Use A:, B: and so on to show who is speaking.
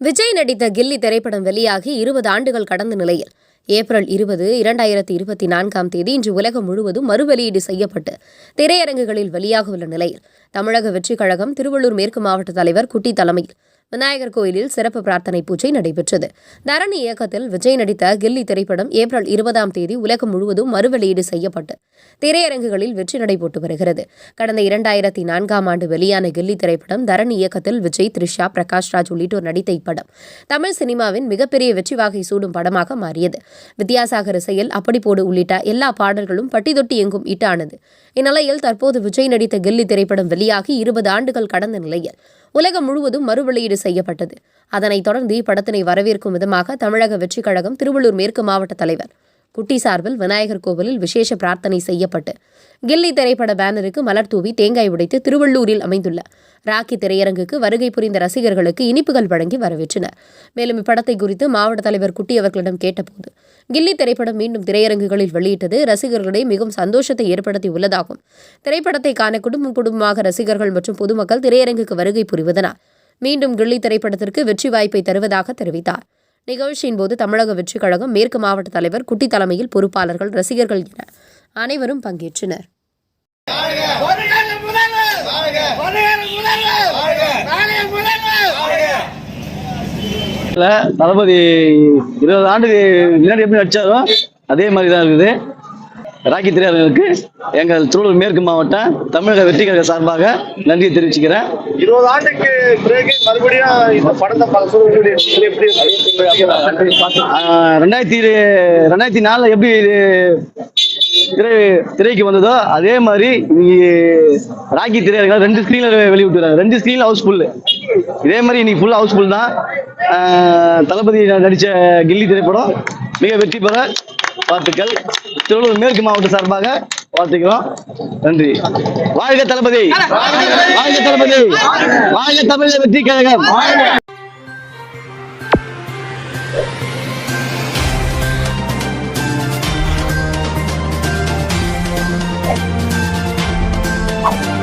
A: விஜய் நடித்த கில்லி திரைப்படம் வெளியாகி 20 ஆண்டுகள் கடந்த நிலையில் ஏப்ரல் 20, 2024 இன்று உலகம் முழுவதும் மறுவெளியீடு செய்யப்பட்டு திரையரங்குகளில் வெளியாக உள்ள நிலையில் தமிழக வெற்றிக் கழகம் திருவள்ளூர் மேற்கு மாவட்ட தலைவர் குட்டி தலைமையில் விநாயகர் கோயிலில் சிறப்பு பிரார்த்தனை பூஜை நடைபெற்றது. தரணி இயக்கத்தில் விஜய் நடித்த கில்லி திரைப்படம் ஏப்ரல் 20 உலகம் முழுவதும் மறுவெளியீடு செய்யப்பட்டு திரையரங்குகளில் வெற்றி நடைபெற்று வருகிறது. கடந்த 2004 வெளியான கில்லி திரைப்படம் தரணி இயக்கத்தில் விஜய், த்ரிஷா, பிரகாஷ் ராஜ் உள்ளிட்டோர் நடித்த இப்படம் தமிழ் சினிமாவின் மிகப்பெரிய வெற்றி வாகை சூடும் படமாக மாறியது. வித்யாசாகர் இசையில் அப்படி போடு உள்ளிட்ட எல்லா பாடல்களும் பட்டி தொட்டி எங்கும் இட்டானது. இந்நிலையில் தற்போது விஜய் நடித்த கில்லி திரைப்படம் வெளியாகி 20 ஆண்டுகள் கடந்த நிலையில் உலகம் முழுவதும் மறுவெளியீடு செய்யப்பட்டது. அதனைத் தொடர்ந்து இப்படத்தினை வரவேற்கும் விதமாக தமிழக வெற்றிக் கழகம் திருவள்ளூர் மேற்கு மாவட்ட தலைவர் குட்டி சார்பில் விநாயகர் கோவிலில் விசேஷ பிரார்த்தனை செய்யப்பட்டு கில்லி திரைப்பட பேனருக்கு மலர் தூவி தேங்காய் உடைத்து திருவள்ளூரில் அமைந்துள்ள ராக்கி திரையரங்குக்கு வருகை புரிந்த ரசிகர்களுக்கு இனிப்புகள் வழங்கி வரவேற்றனர். மேலும் இப்படத்தை குறித்து மாவட்ட தலைவர் குட்டி அவர்களிடம் கேட்டபோது கில்லி திரைப்படம் மீண்டும் திரையரங்குகளில் வெளியிட்டது ரசிகர்களிடையே மிகவும் சந்தோஷத்தை ஏற்படுத்தி உள்ளதாகும். திரைப்படத்தை காண குடும்பமாக ரசிகர்கள் மற்றும் பொதுமக்கள் திரையரங்குக்கு வருகை புரிவதனால் மீண்டும் கில்லி திரைப்படத்திற்கு வெற்றி வாய்ப்பை தருவதாக தெரிவித்தார். நிகழ்ச்சியின் போது தமிழக வெற்றிக் கழகம் மேற்கு மாவட்ட தலைவர் குட்டி தலைமையில் பொறுப்பாளர்கள், ரசிகர்கள் என அனைவரும் பங்கேற்றனர்.
B: தளபதி 20 ஆண்டுக்கு முன்னாடி எப்படி நடிச்சாரோ அதே மாதிரி தான் இருக்குது. ராக்கி திரையரங்குக்கு எங்கள் திருவள்ளூர் மேற்கு மாவட்டம் தமிழக வெற்றி கழக சார்பாக நன்றியை தெரிவிச்சுக்கிறேன்.
C: 20 ஆண்டுக்கு பிறகு மறுபடியும் இந்த படத்தை
B: 2004 எப்படி திரைக்கு வந்ததோ அதே மாதிரி ராக்கி திரையரங்க 2 ஸ்கிரீன்ல வெளியிட்டுறாங்க. 2 ஸ்கிரீன்ல ஹவுஸ்ஃபுல். இதே மாதிரி இன்னைக்கு ஃபுல்லா ஹவுஸ்ஃபுல் தான். தளபதி நடிச்ச கில்லி திரைப்படம் மிக வெற்றி பெற வாழ்த்துக்கள். திருவள்ளூர் மேற்கு மாவட்ட சார்பாக வாழ்த்துக்கிறோம். நன்றி. வாழ்க தளபதி, வாழ்க தளபதி, வாழ்க தமிழக வெற்றி கழகம்.
D: Wow.